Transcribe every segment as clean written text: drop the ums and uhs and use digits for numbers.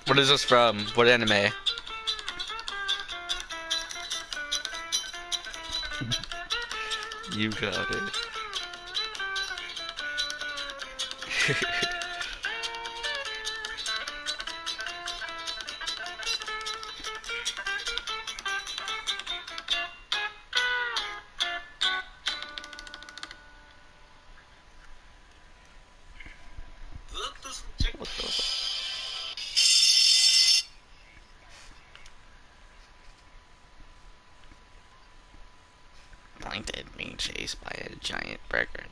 What is this from? What anime? You got it. What the fuck? Plankton being chased by a giant burger.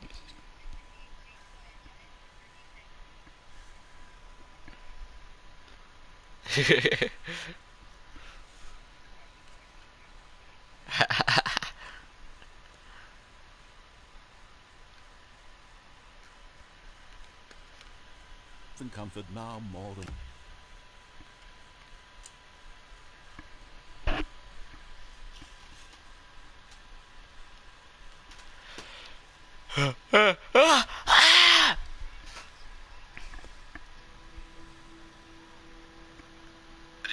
And comfort now more than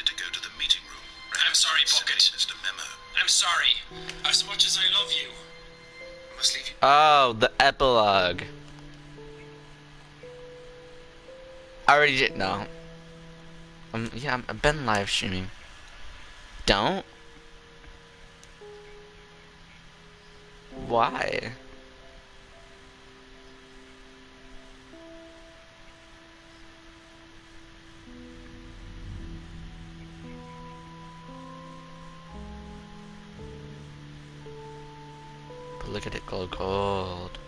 To go to the meeting room. I'm sorry, Bucket. Mr. Memo. I'm sorry. As much as I love you, I must leave you. Oh, the epilogue. I already did. No. Yeah, I've been live streaming. Don't? Why? But look at it glow gold.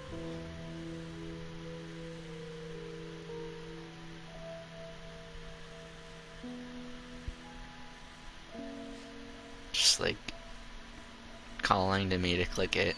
Just like calling to me to click it.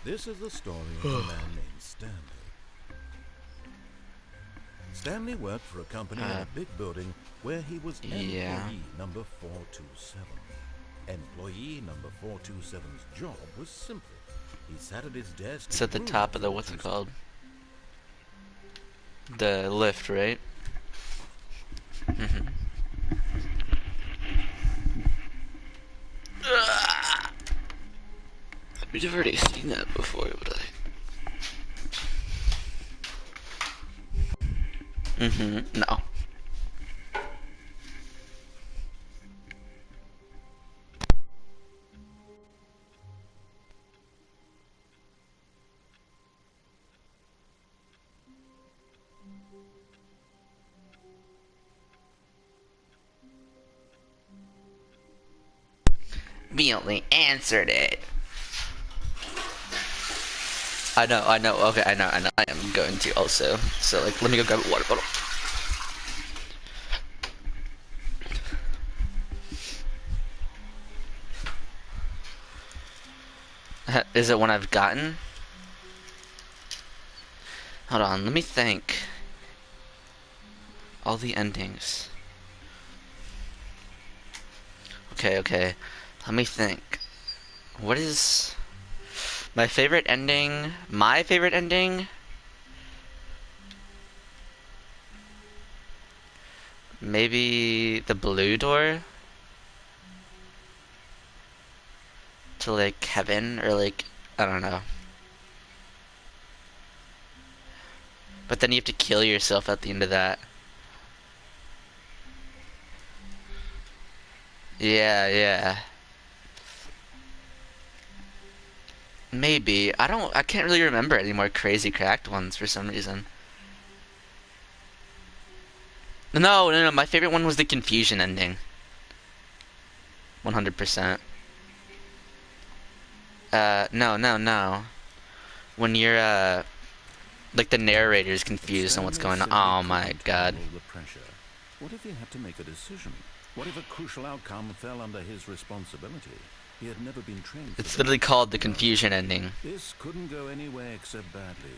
This is the story of a man named Stanley. Stanley worked for a company in a big building where he was Yeah. employee number 427. Employee number 427's job was simple. He sat at his desk. It's at the top of the, what's it called? The lift, right? We've already seen that before, but no. We only answered it. I know, okay, I know, I am going to also. So, like, let me go grab a water bottle. Is it one I've gotten? Hold on, let me think. All the endings. Okay. Let me think. What is my favorite ending? My favorite ending? Maybe the blue door? To like heaven, or like, I don't know. But then you have to kill yourself at the end of that. Yeah. Maybe. I can't really remember any more crazy cracked ones for some reason. No, my favorite one was the confusion ending. 100%. No. When you're, Like the narrator's confused on what's Stanley going on. simply Oh my couldn't god. handle the pressure. What if he had to make a decision? What if a crucial outcome fell under his responsibility? He had never been trained for It's that. literally called the confusion ending. This couldn't go any way except badly.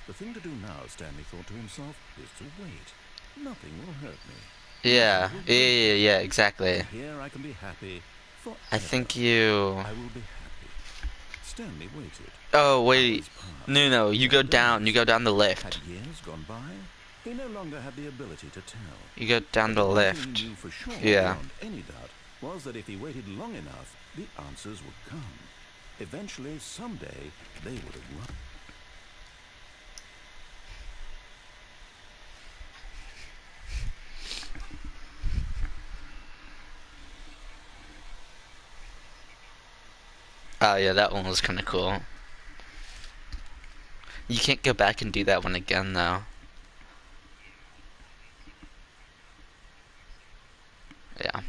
The thing to do now, Stanley thought to himself, is to wait. Nothing will hurt me. Yeah, yeah, exactly. Here I can be happy forever. I think you... I will be happy. Stanley waited. Oh, wait. Hours passed. No, you go down the Had lift. years gone by? He no longer had the ability to tell. You go down the But one thing lift. he knew for sure, Yeah. beyond any doubt, was that if he waited long enough, the answers would come. Eventually, someday, they would have run. Oh yeah, that one was kind of cool. You can't go back and do that one again though. Yeah.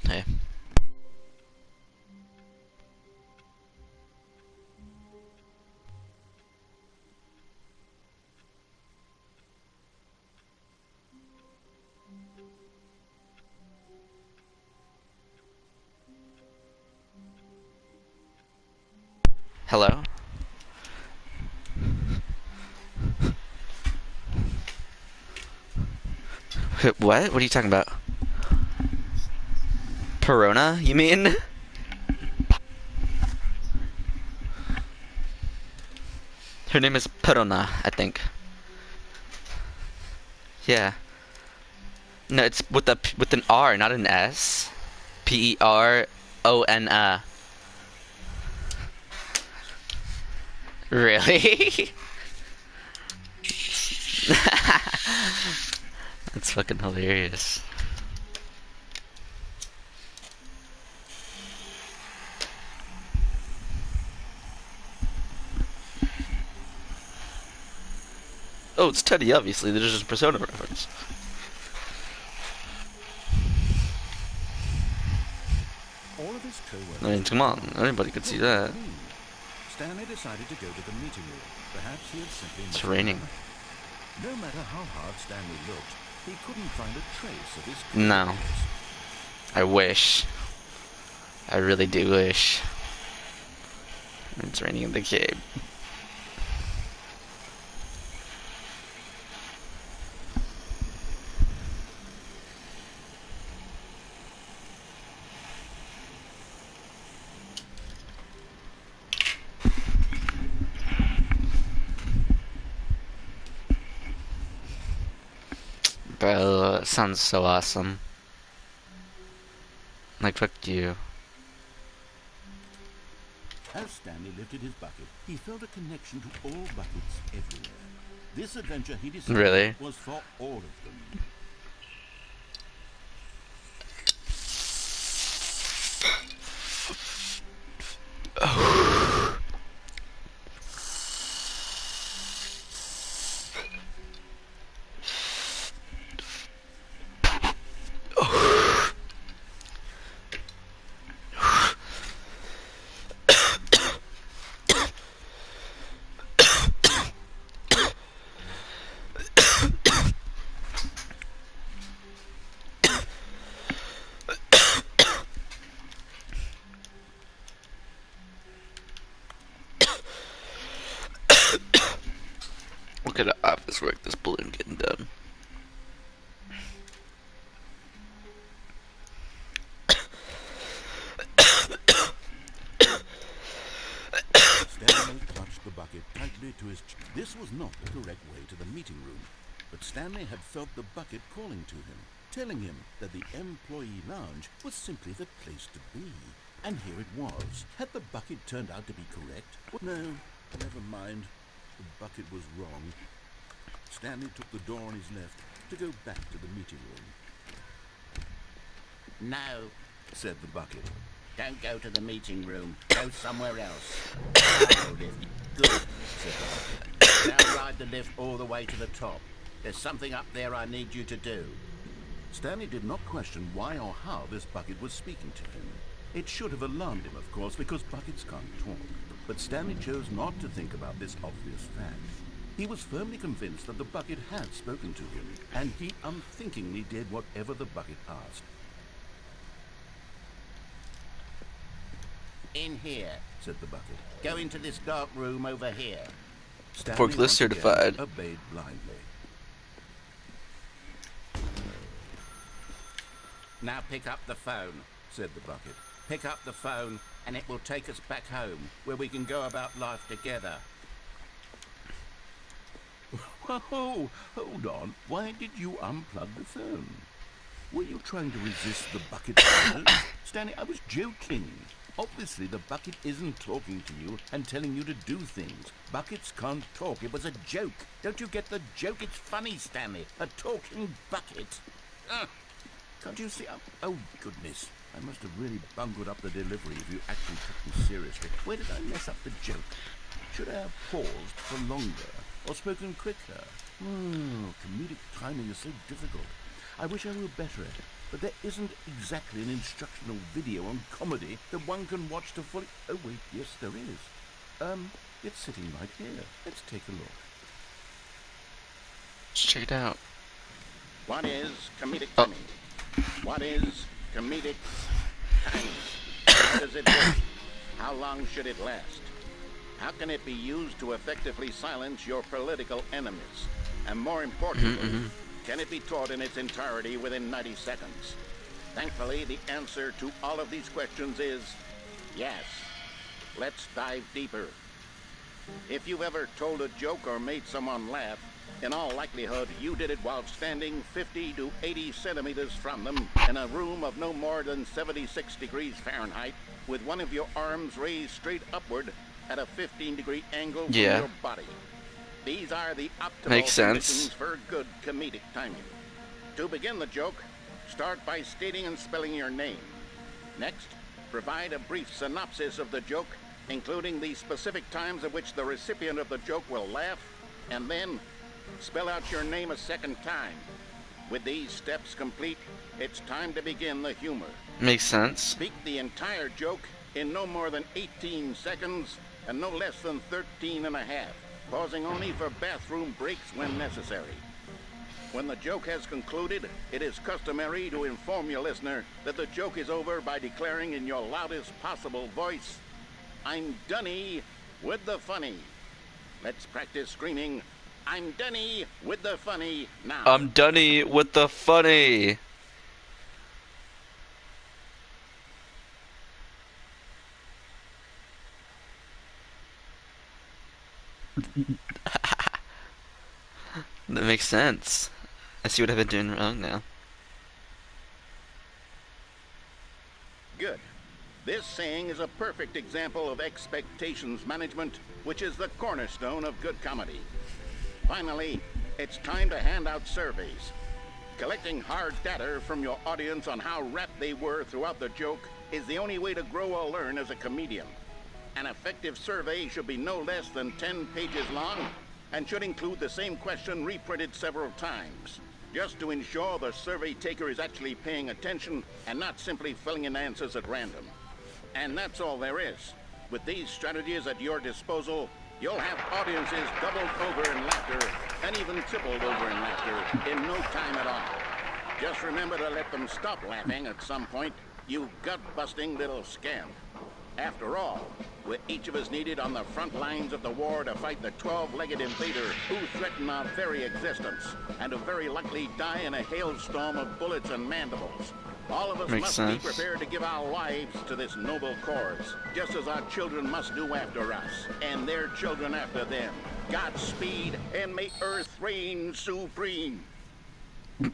Hey. Hello? What? What are you talking about? Perona, you mean? Her name is Perona, I think. Yeah. No, it's with an R, not an S. Perona. Really? That's fucking hilarious. Oh, it's Teddy, obviously. There's just a Persona reference. All of his co-workers. I mean, come on. Anybody could see that. Stanley decided to go to the meeting room. Perhaps he had simply It's missed raining. the moment. No matter how hard Stanley looked, he couldn't find a trace of his No. co-workers. I wish. I really do wish. It's raining in the cave. Bro, that sounds so awesome. Like, fuck you. As Stanley lifted his bucket, he felt a connection to all buckets everywhere. This adventure, he decided, Really? was for all of them. Look at the office work, this balloon getting done. Stanley clutched the bucket tightly to his chest. This was not the correct way to the meeting room, but Stanley had felt the bucket calling to him, telling him that the employee lounge was simply the place to be. And here it was. Had the bucket turned out to be correct? No, never mind. The bucket was wrong. Stanley took the door on his left to go back to the meeting room. No, said the bucket. Don't go to the meeting room. Go somewhere else. Cargo lift. Good, said the bucket. Now ride the lift all the way to the top. There's something up there I need you to do. Stanley did not question why or how this bucket was speaking to him. It should have alarmed him, of course, because buckets can't talk. But Stanley chose not to think about this obvious fact. He was firmly convinced that the bucket had spoken to him, and he unthinkingly did whatever the bucket asked. In here, said the bucket. Go into this dark room over here. Stanley Forklift once again certified. obeyed blindly. Now pick up the phone, said the bucket. Pick up the phone, and it will take us back home, where we can go about life together. Whoa, hold on. Why did you unplug the phone? Were you trying to resist the bucket's orders? Stanley, I was joking. Obviously, the bucket isn't talking to you and telling you to do things. Buckets can't talk. It was a joke. Don't you get the joke? It's funny, Stanley. A talking bucket. Can't you see? Oh, goodness. I must have really bungled up the delivery if you actually took me seriously. Where did I mess up the joke? Should I have paused for longer or spoken quicker? Comedic timing is so difficult. I wish I were better at it, but there isn't exactly an instructional video on comedy that one can watch to fully... Oh, wait, yes, there is. It's sitting right here. Let's take a look. Let's check it out. What is comedic timing? What is comedic timing? How does it work? How long should it last? How can it be used to effectively silence your political enemies? And more importantly, can it be taught in its entirety within 90 seconds? Thankfully, the answer to all of these questions is yes. Let's dive deeper. If you've ever told a joke or made someone laugh, in all likelihood, you did it while standing 50 to 80 centimeters from them in a room of no more than 76 degrees Fahrenheit with one of your arms raised straight upward at a 15-degree angle from your body. These are the optimal conditions for good comedic timing. To begin the joke, start by stating and spelling your name. Next, provide a brief synopsis of the joke, including the specific times at which the recipient of the joke will laugh, and then spell out your name a second time. With these steps complete, it's time to begin the humor. Makes sense. Speak the entire joke in no more than 18 seconds and no less than 13 and a half, pausing only for bathroom breaks when necessary. When the joke has concluded, it is customary to inform your listener that the joke is over by declaring in your loudest possible voice, "I'm Dunny with the funny." Let's practice screaming, "I'm Dunny with the funny" now. I'm Dunny with the funny. That makes sense. I see what I've been doing wrong now. Good. This saying is a perfect example of expectations management, which is the cornerstone of good comedy. Finally, it's time to hand out surveys. Collecting hard data from your audience on how rapt they were throughout the joke is the only way to grow or learn as a comedian. An effective survey should be no less than 10 pages long and should include the same question reprinted several times, just to ensure the survey taker is actually paying attention and not simply filling in answers at random. And that's all there is. With these strategies at your disposal, you'll have audiences doubled over in laughter and even tripled over in laughter in no time at all. Just remember to let them stop laughing at some point, you gut-busting little scamp. After all, we're each of us needed on the front lines of the war to fight the 12-legged invader who threaten our very existence, and who very likely die in a hailstorm of bullets and mandibles. All of us must be prepared to give our lives to this noble cause, just as our children must do after us, and their children after them. Godspeed, and may Earth reign supreme.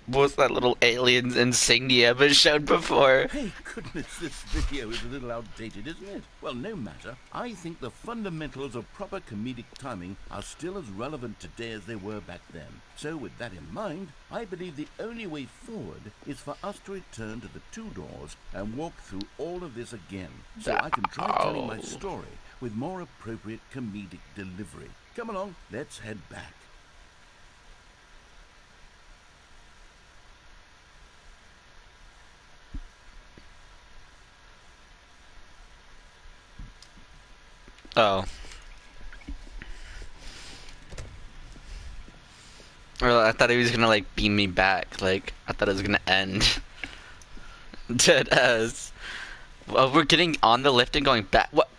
was that little alien's insignia but showed before. Hey, goodness, this video is a little outdated, isn't it? Well, no matter. I think the fundamentals of proper comedic timing are still as relevant today as they were back then. So, with that in mind, I believe the only way forward is for us to return to the two doors and walk through all of this again, so I can try telling my story with more appropriate comedic delivery. Come along, let's head back. Oh. Or I thought he was gonna like beam me back. Like I thought it was gonna end. Dead ass. Well, we're getting on the lift and going back. What?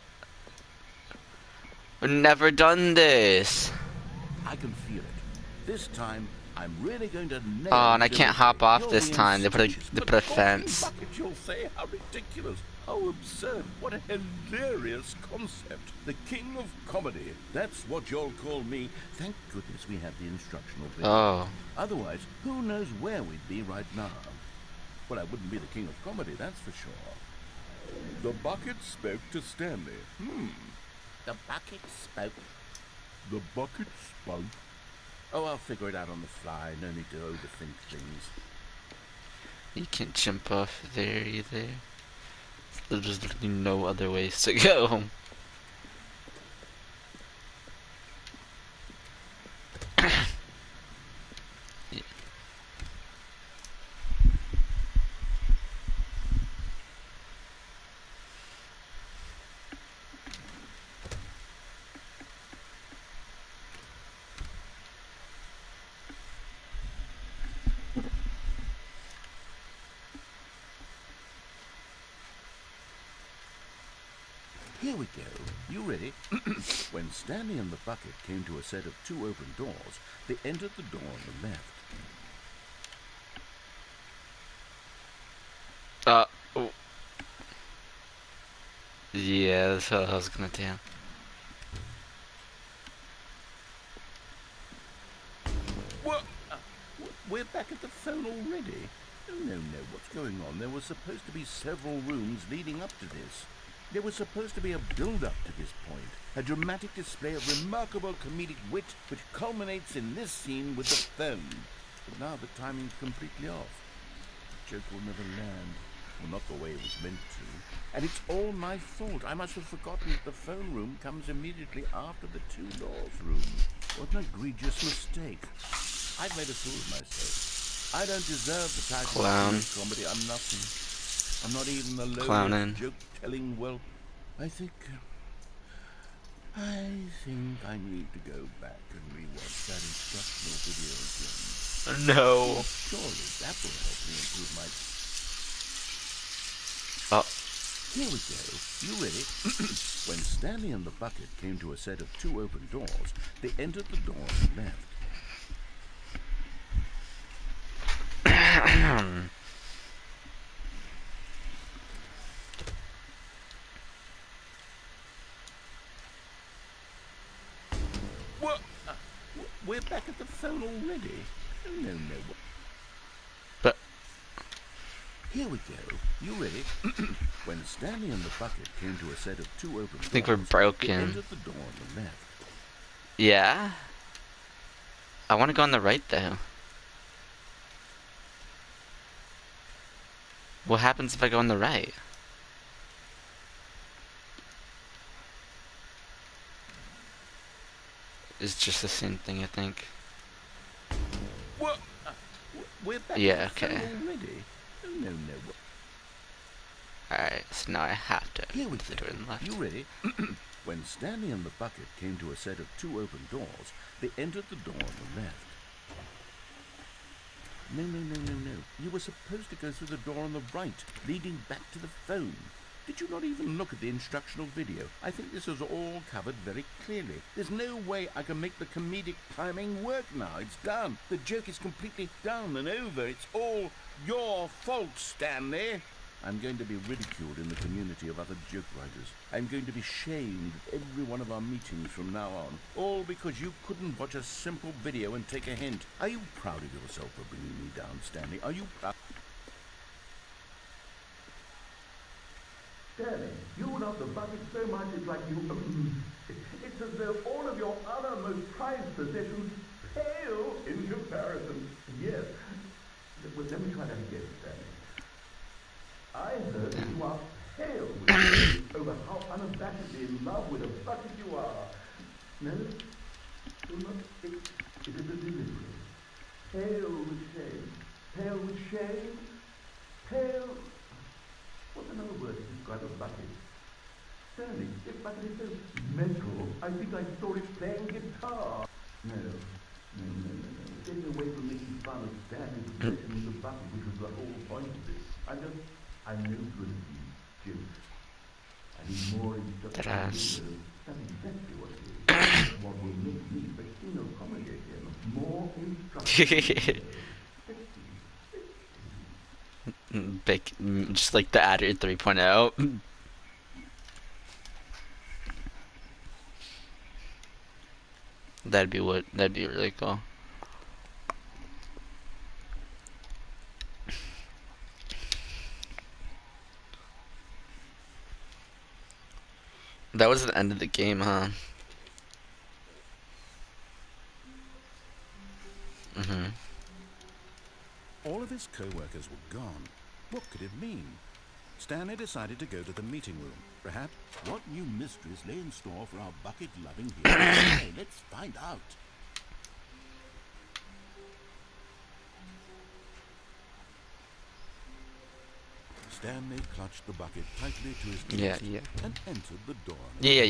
We've never done this. I can feel it. This time, I'm really going to nail Oh, and I can't hop off You'll this be time. They put a but fence. bucket, you'll say, how ridiculous, how absurd, what a hilarious concept. The king of comedy. That's what you'll call me. Thank goodness we have the instructional video. Oh. Otherwise, who knows where we'd be right now. Well, I wouldn't be the king of comedy, that's for sure. The bucket spoke to Stanley. The bucket spoke. The bucket spoke. Oh, I'll figure it out on the fly. No need to overthink things. You can't jump off there either. There's literally no other ways to go. Here we go. You ready? When Stanley and the bucket came to a set of two open doors, they entered the door on the left. Oh. Yeah, that's what I was gonna do. What? We're back at the phone already? No, what's going on? There were supposed to be several rooms leading up to this. There was supposed to be a build-up to this point, a dramatic display of remarkable comedic wit which culminates in this scene with the phone. But now the timing's completely off. The joke will never land. Well, not the way it was meant to. And it's all my fault. I must have forgotten that the phone room comes immediately after the two doors room. What an egregious mistake. I've made a fool of myself. I don't deserve the title Clown. of comedy. I'm nothing. I'm not even the Clowning. lowest joke-telling whelp. I think I need to go back and rewatch that instructional video again. No. Surely that will help me improve my... Oh. Here we go. You ready? When Stanley and the bucket came to a set of two open doors, they entered the door on the left. What? We're back at the phone already? No. But Here we go. You ready? When Stanley and the bucket came to a set of two open doors, I think we're they broken. entered the door on the left. Yeah. I want to go on the right though. What happens if I go on the right? It's just the same thing, I think. What? We're back Yeah, at the okay. phone already? No. Alright, so now I have to Here we go to the go. door on the left. You ready? When Stanley and the bucket came to a set of two open doors, they entered the door on the left. No. You were supposed to go through the door on the right, leading back to the phone. Did you not even look at the instructional video? I think this is all covered very clearly. There's no way I can make the comedic timing work now. It's done. The joke is completely done and over. It's all your fault, Stanley. I'm going to be ridiculed in the community of other joke writers. I'm going to be shamed at every one of our meetings from now on. All because you couldn't watch a simple video and take a hint. Are you proud of yourself for bringing me down, Stanley? Are you proud? Stanley, you love the bucket so much it's like you... It's as though all of your other most prized possessions pale in comparison. Yes. Well, let me try that again, Stanley. I heard that you are pale with shame over how unabashedly in love with a bucket you are. No? You're not... Is it a delivery? Pale with shame. Pale with shame? Pale... What's another word to describe a bucket? Stanley, this bucket is so mental. I think I saw it playing guitar. No. There's no way for making fun of Stanley's obsession with the bucket, which was the whole point of it. I'm no good at these jokes. I need more instruction. That's exactly what it is. What will make me the king of comedy again. More instruction. Big, just like the Adder 3.0. That'd be really cool. That was the end of the game, huh? All of his co-workers were gone. What could it mean? Stanley decided to go to the meeting room. Perhaps what new mysteries lay in store for our bucket-loving hero? Hey, let's find out. Stanley clutched the bucket tightly to his chest and entered the door. Yeah.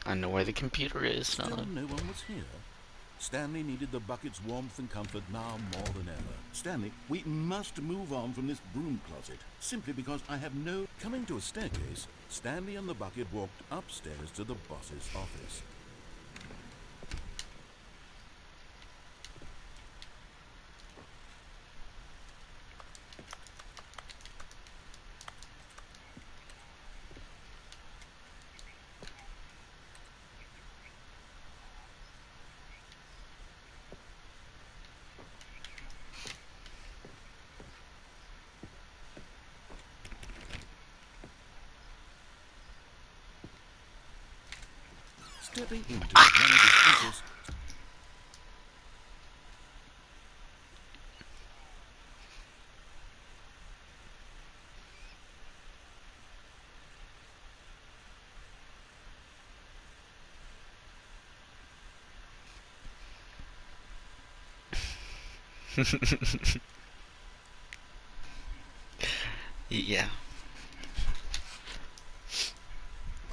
I know where the computer is. Still no one was here. Stanley needed the bucket's warmth and comfort now more than ever. Stanley, we must move on from this broom closet, simply because I have no... Coming to a staircase, Stanley and the bucket walked upstairs to the boss's office. Stepping into his manager's office, Yeah.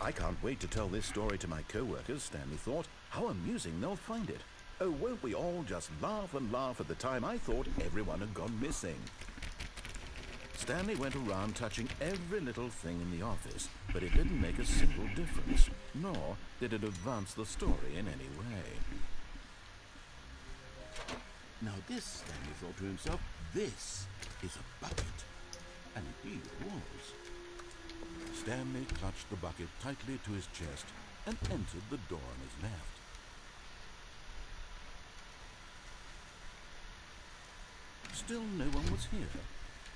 I can't wait to tell this story to my co-workers, Stanley thought. How amusing they'll find it. Oh, won't we all just laugh and laugh at the time I thought everyone had gone missing. Stanley went around touching every little thing in the office, but it didn't make a single difference, nor did it advance the story in any way. Now this, Stanley thought to himself, this is a bucket. And indeed it was. Stanley clutched the bucket tightly to his chest and entered the door on his left. Still no one was here.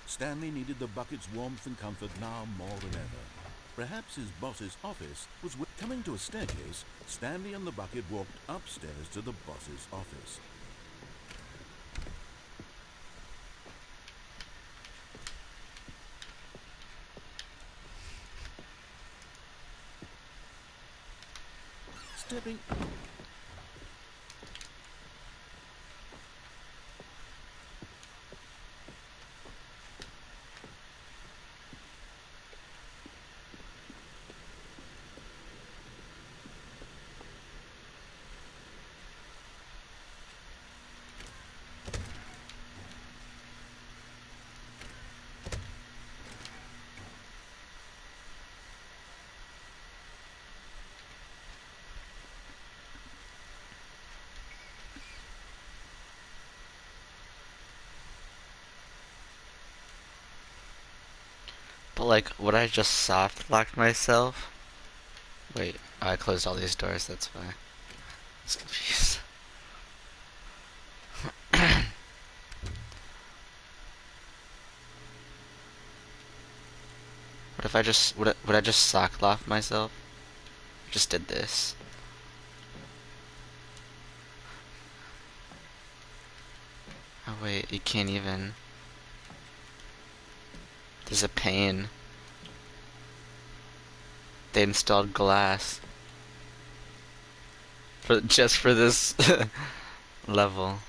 Stanley needed the bucket's warmth and comfort now more than ever. Perhaps his boss's office was... Coming to a staircase, Stanley and the bucket walked upstairs to the boss's office. Stepping... But like, would I just soft lock myself? Wait, I closed all these doors, that's why. I was confused. What if I just, would I just sock lock myself? Just did this. Oh wait, you can't even. There's a pane. They installed glass. Just for this level.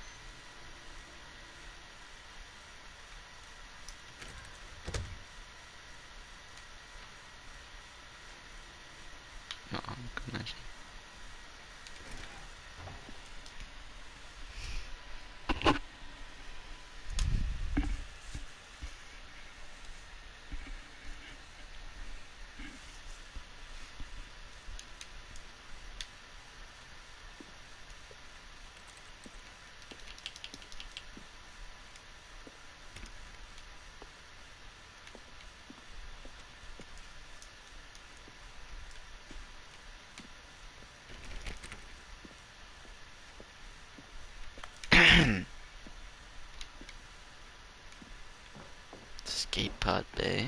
No, good night. Skate pod bay.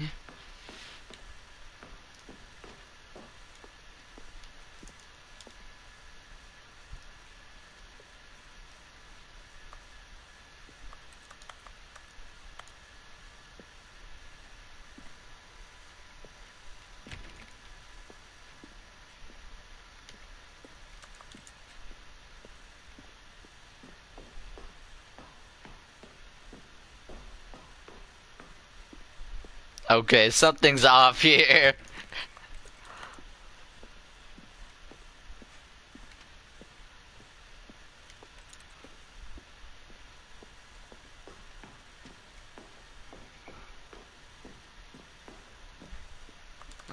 Okay, something's off here.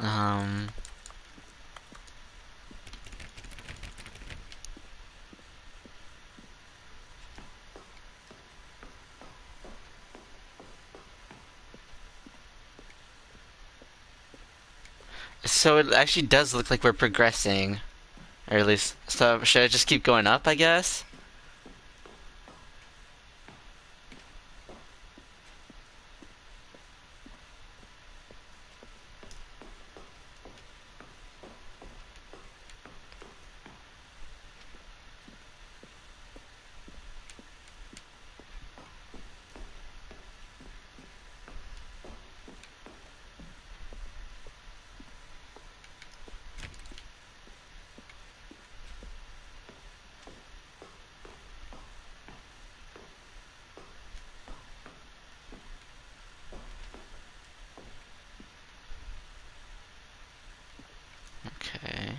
Um. So it actually does look like we're progressing. Or at least, so should I just keep going up, I guess? Okay.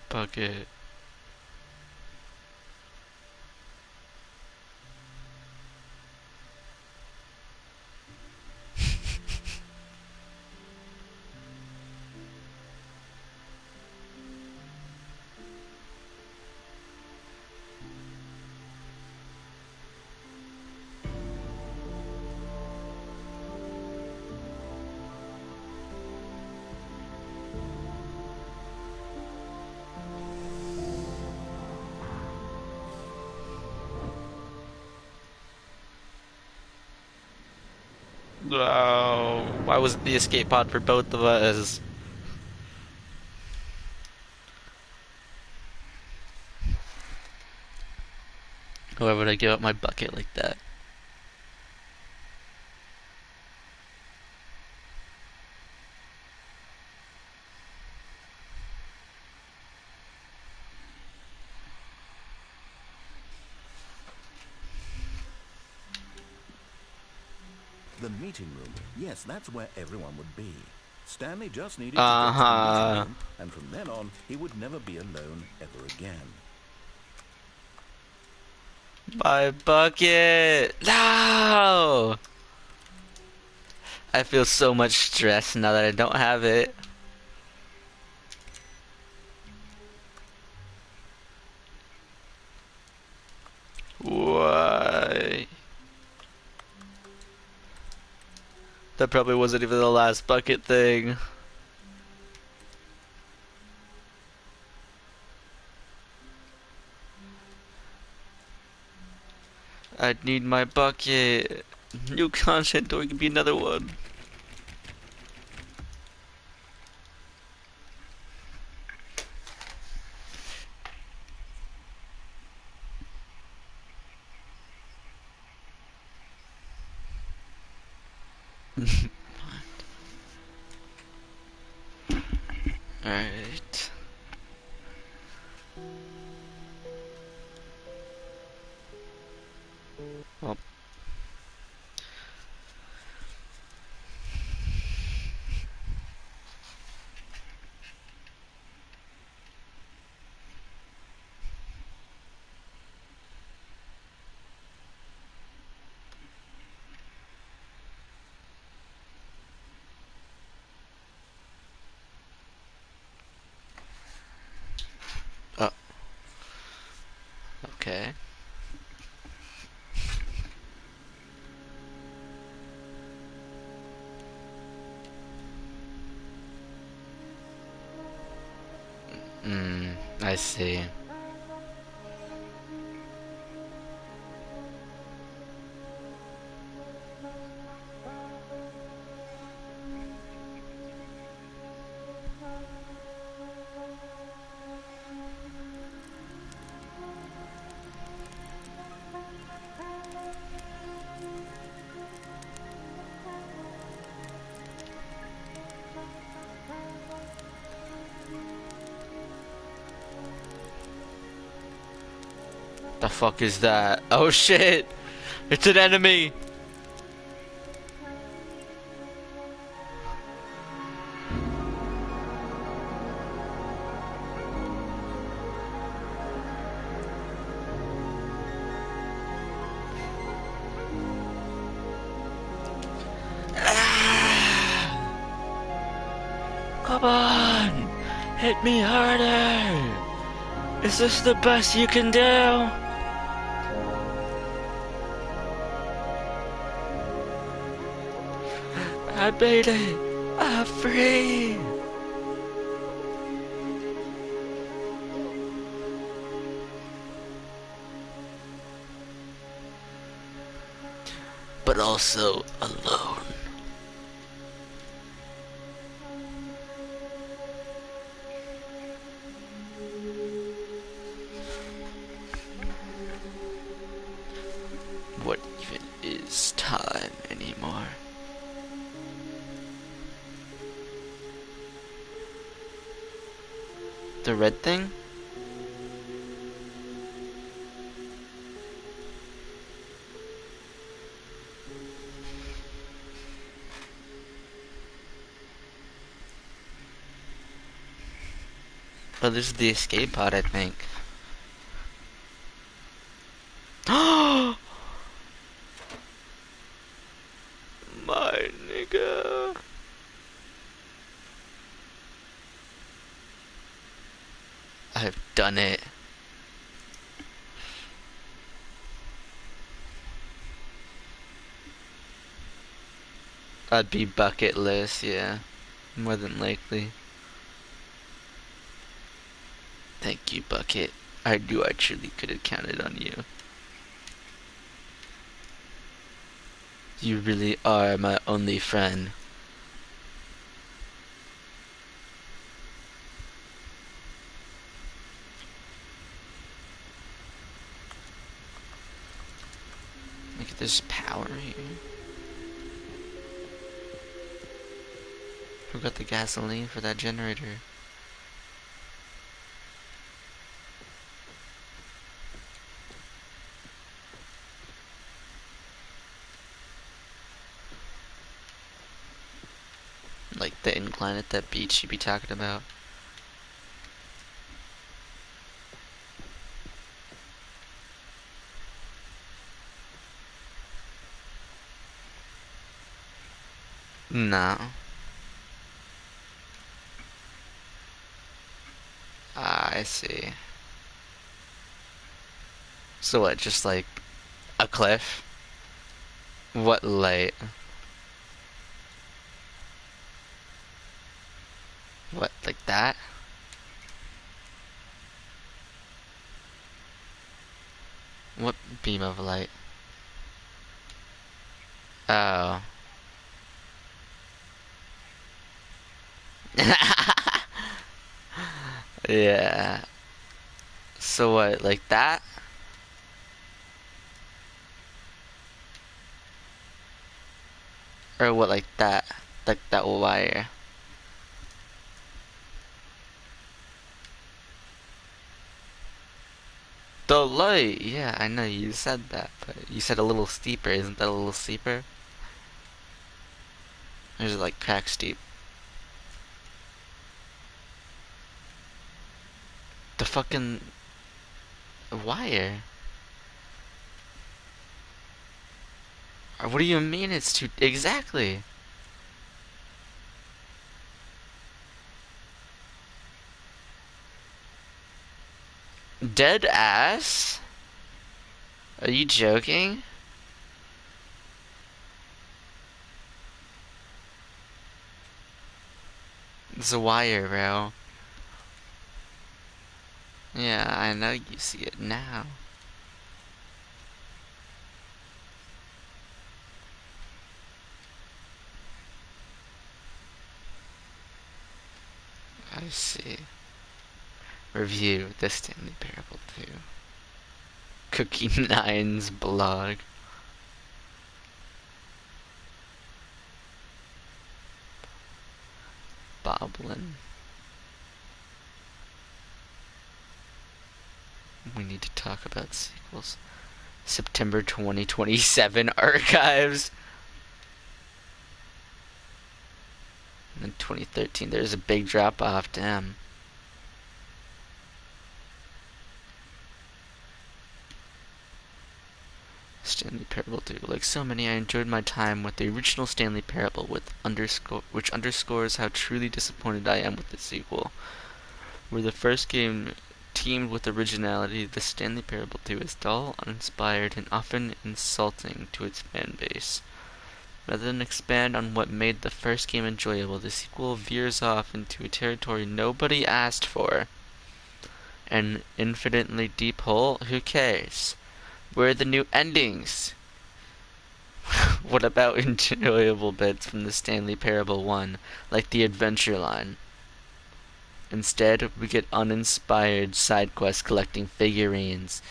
Bucket. Oh, why was the escape pod for both of us? Why would I give up my bucket like that? The meeting room. Yes, that's where everyone would be. Stanley just needed to get to the meeting Uh-huh. room, and from then on, he would never be alone ever again. My bucket! No! I feel so much stress now that I don't have it. Why? That probably wasn't even the last bucket thing. I need my bucket. New content, or it could be another one. Alright. Well. Oh. Okay. I see. The fuck is that? Oh shit! It's an enemy! Come on! Hit me harder! Is this the best you can do? I made it! I'm free! But also alone. What even is time anymore? The red thing? Oh, this is the escape pod, I think. My nigga. I've done it. I'd be bucket list, yeah. More than likely. Thank you, Bucket. I knew I truly could have counted on you. You really are my only friend. Look at this power here. Who got the gasoline for that generator? Like The incline at that beach you be talking about. No. Ah, I see. So what, just like a cliff? What light? What, like that? What beam of light? Oh. Yeah. So what, like that? Or what, like that? Like that wire? The light! Yeah, I know you said that, but you said a little steeper. Isn't that a little steeper? Or is it like crack steep? The fucking wire. Or what do you mean it's too exactly? Dead ass? Are you joking? It's a wire, bro. Yeah, I know you see it now. I see. Review the Stanley Parable 2. Cookie Nine's blog. Boblin. We need to talk about sequels. September 2027 archives. And then 2013, there's a big drop off, damn. Stanley Parable 2. Like so many, I enjoyed my time with the original Stanley Parable, which underscores how truly disappointed I am with the sequel. Where the first game teamed with originality, the Stanley Parable 2 is dull, uninspired, and often insulting to its fan base. Rather than expand on what made the first game enjoyable, the sequel veers off into a territory nobody asked for. An infinitely deep hole? Who cares? Where are the new endings? What about enjoyable bits from the Stanley Parable 1, like the adventure line? Instead, we get uninspired side quests collecting figurines.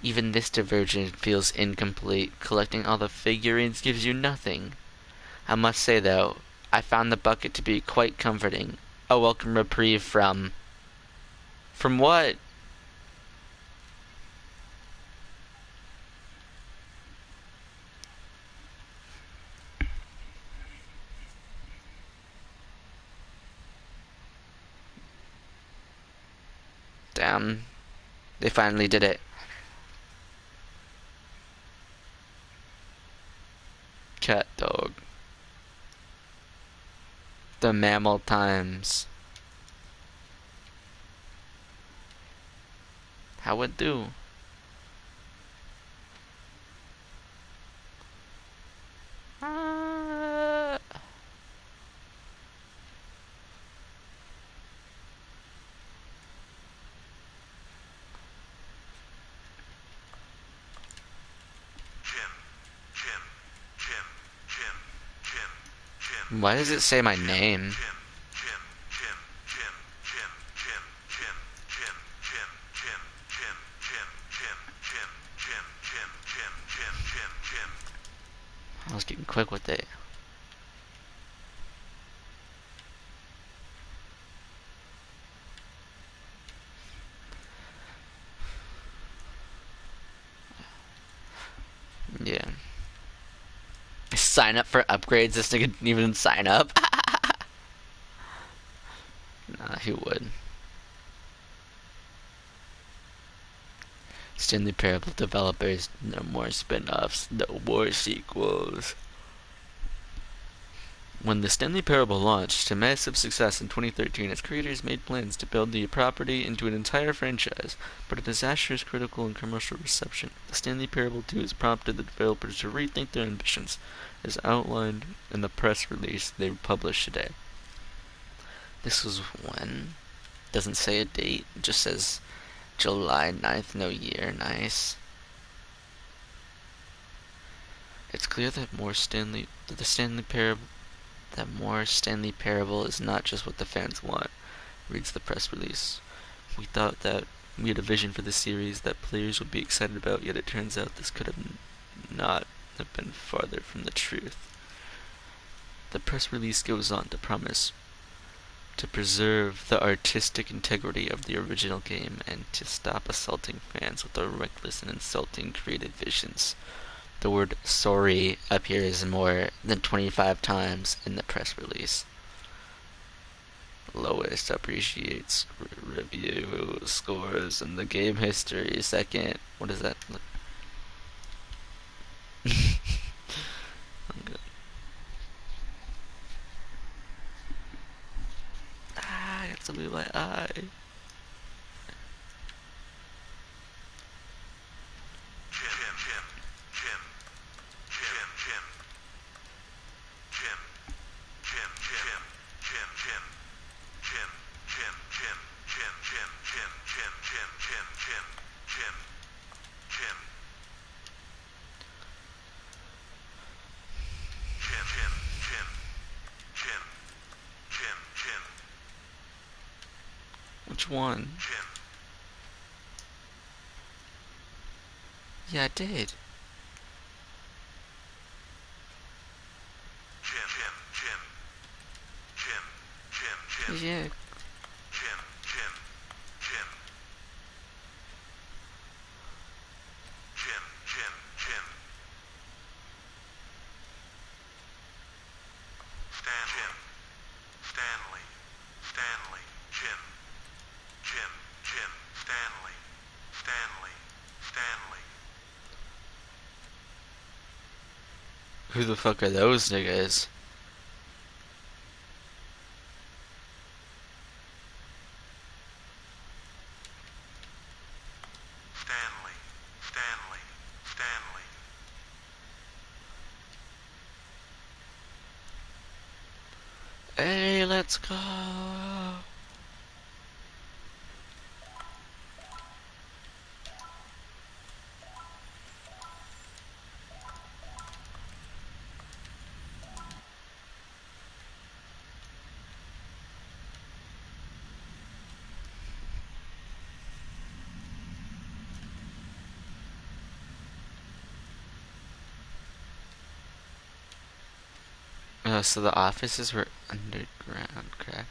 Even this diversion feels incomplete. Collecting all the figurines gives you nothing. I must say, though, I found the bucket to be quite comforting. A welcome reprieve from... From what? Damn. They finally did it. Cat dog. The Mammal Times. How it do? Why does it say my name? I was getting quick with it. Yeah. Sign up for upgrades. This nigga didn't even sign up. he would. Stanley Parable developers, no more spin-offs, no more sequels. When the Stanley Parable launched to massive success in 2013, its creators made plans to build the property into an entire franchise, but a disastrous critical and commercial reception of the Stanley Parable 2 has prompted the developers to rethink their ambitions, as outlined in the press release they published today. This was when? Doesn't say a date, it just says July 9th, no year, nice. It's clear that more Stanley Parable is not just what the fans want, reads the press release. We thought that we had a vision for the series that players would be excited about, yet it turns out this could have not have been farther from the truth. The press release goes on to promise to preserve the artistic integrity of the original game and to stop assaulting fans with their reckless and insulting creative visions. The word sorry appears more than 25 times in the press release. Lowest appreciates review scores in the game history. Second, what is that? I'm good. I got something in my eye. Which one? Yeah, I did. Yeah. Who the fuck are those niggas? Hey, let's go. So the offices were underground, correct?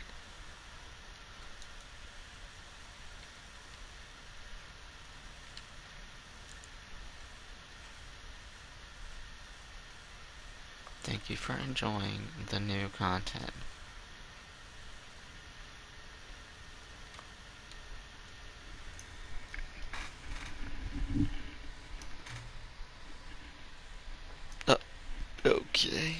Thank you for enjoying the new content. Okay.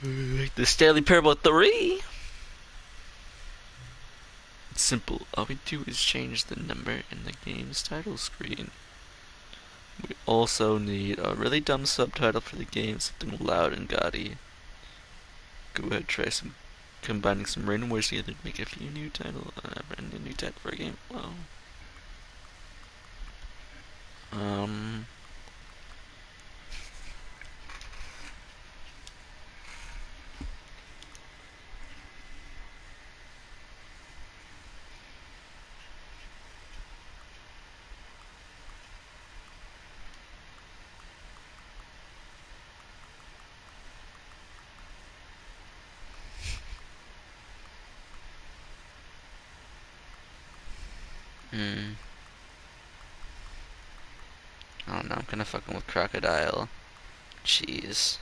Like the Stanley Parable 3. It's simple. All we do is change the number in the game's title screen. We also need a really dumb subtitle for the game, something loud and gaudy. Go ahead, try some combining some random words together to make a few new title, a new title for a game. Wow. Um. Hmm. I don't know. I'm kind of fucking with crocodile cheese.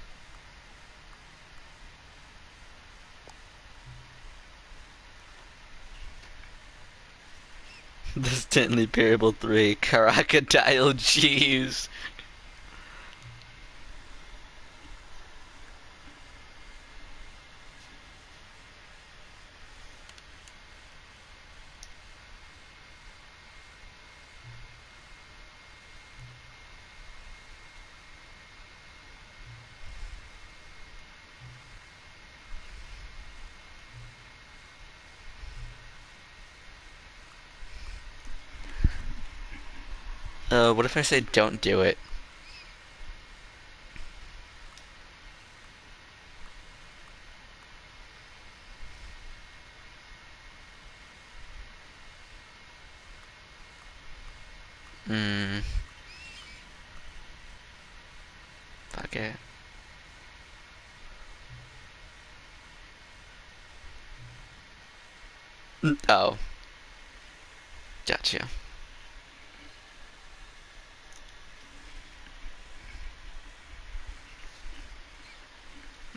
The Stanley Parable 3 crocodile cheese. What if I say don't do it? Hmm. Fuck it. Oh. Gotcha.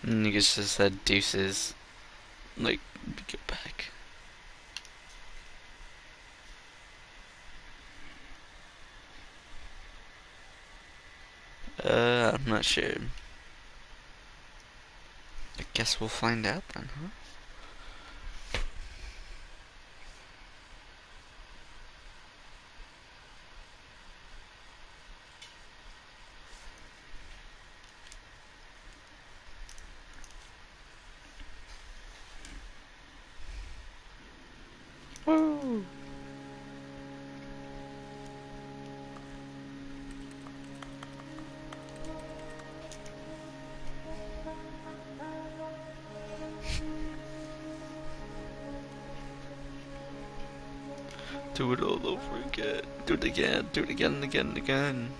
Niggas just said deuces. Like, get back. I'm not sure. I guess we'll find out then, huh? Woo! Do it all over again. Do it again. Do it again and again and again.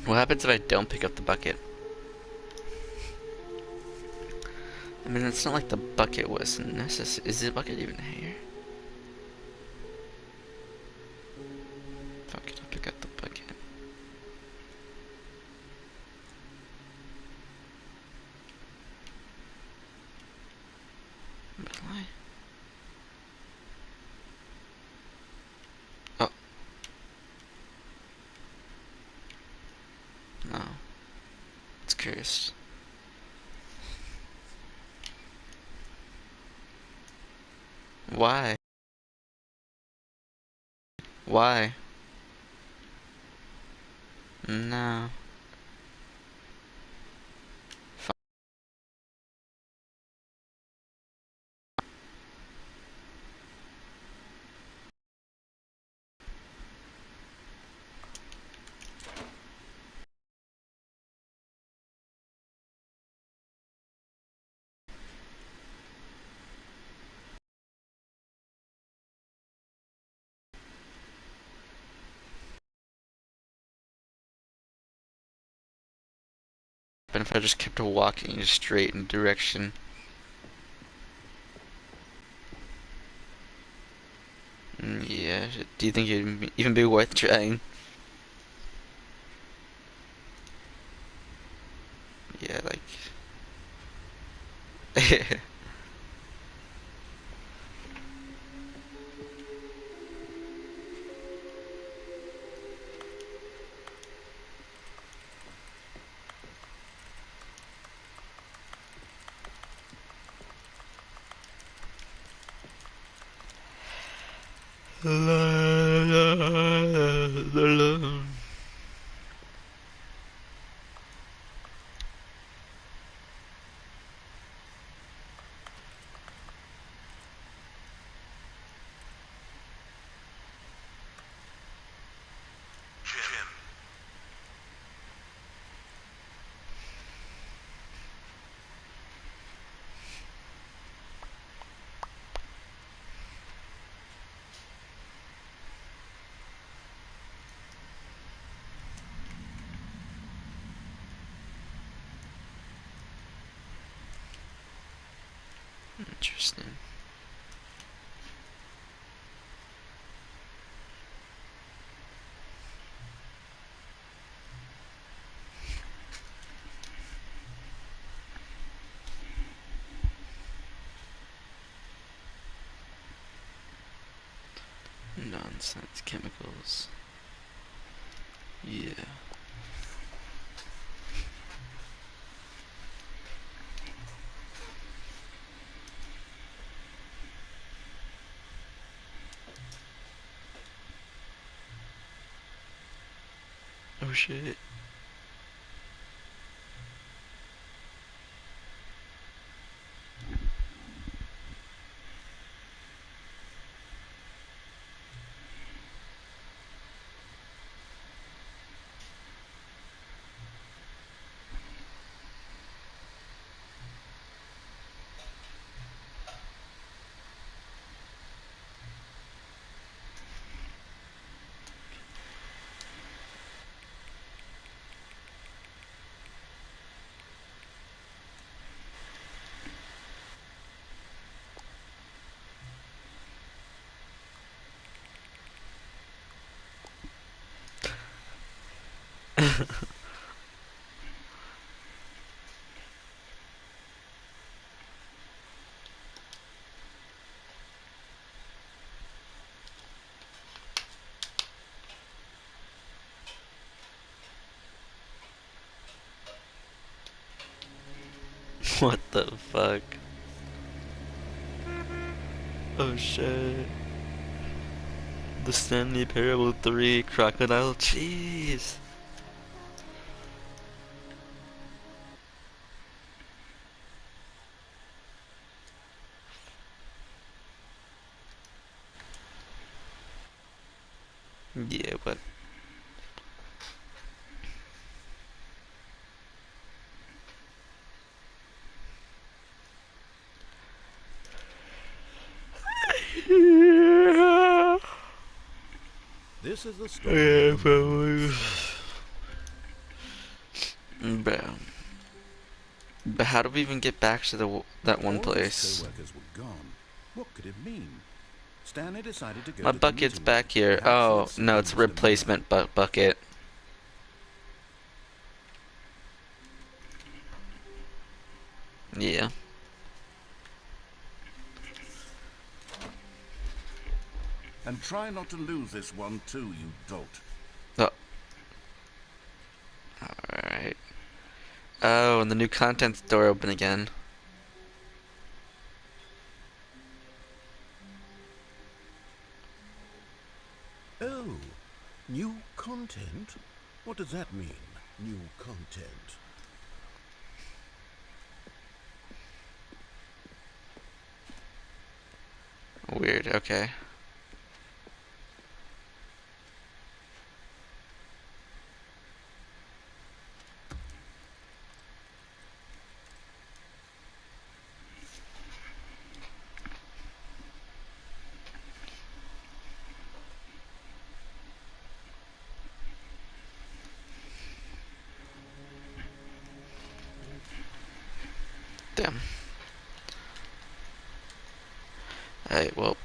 What happens if I don't pick up the bucket? I mean, it's not like the bucket was necessary. Is the bucket even here? Fuck it, I'll pick up the bucket. But why? Oh. No. It's curious. Why? Why? No. But if I just kept walking straight in direction. Yeah, do you think it'd even be worth trying? Yeah, like... Interesting. Nonsense chemicals. Yeah. Oh shit. What the fuck? Oh shit. The Stanley Parable 3 Crocodile Cheese. Yeah, but This is the story. yeah, probably. Bro. But how do we even get back to that one All of his place? co-workers were gone. What could it mean? Stanley decided to go My to the bucket's meeting room. back here. Perhaps he had Oh, seen no, it's a Mr. Memmer. replacement bucket. Yeah. And try not to lose this one too, you dolt. Oh, alright. Oh, and the new contents door open again. Oh, new content? What does that mean, new content? Weird, okay. Damn. Alright, well,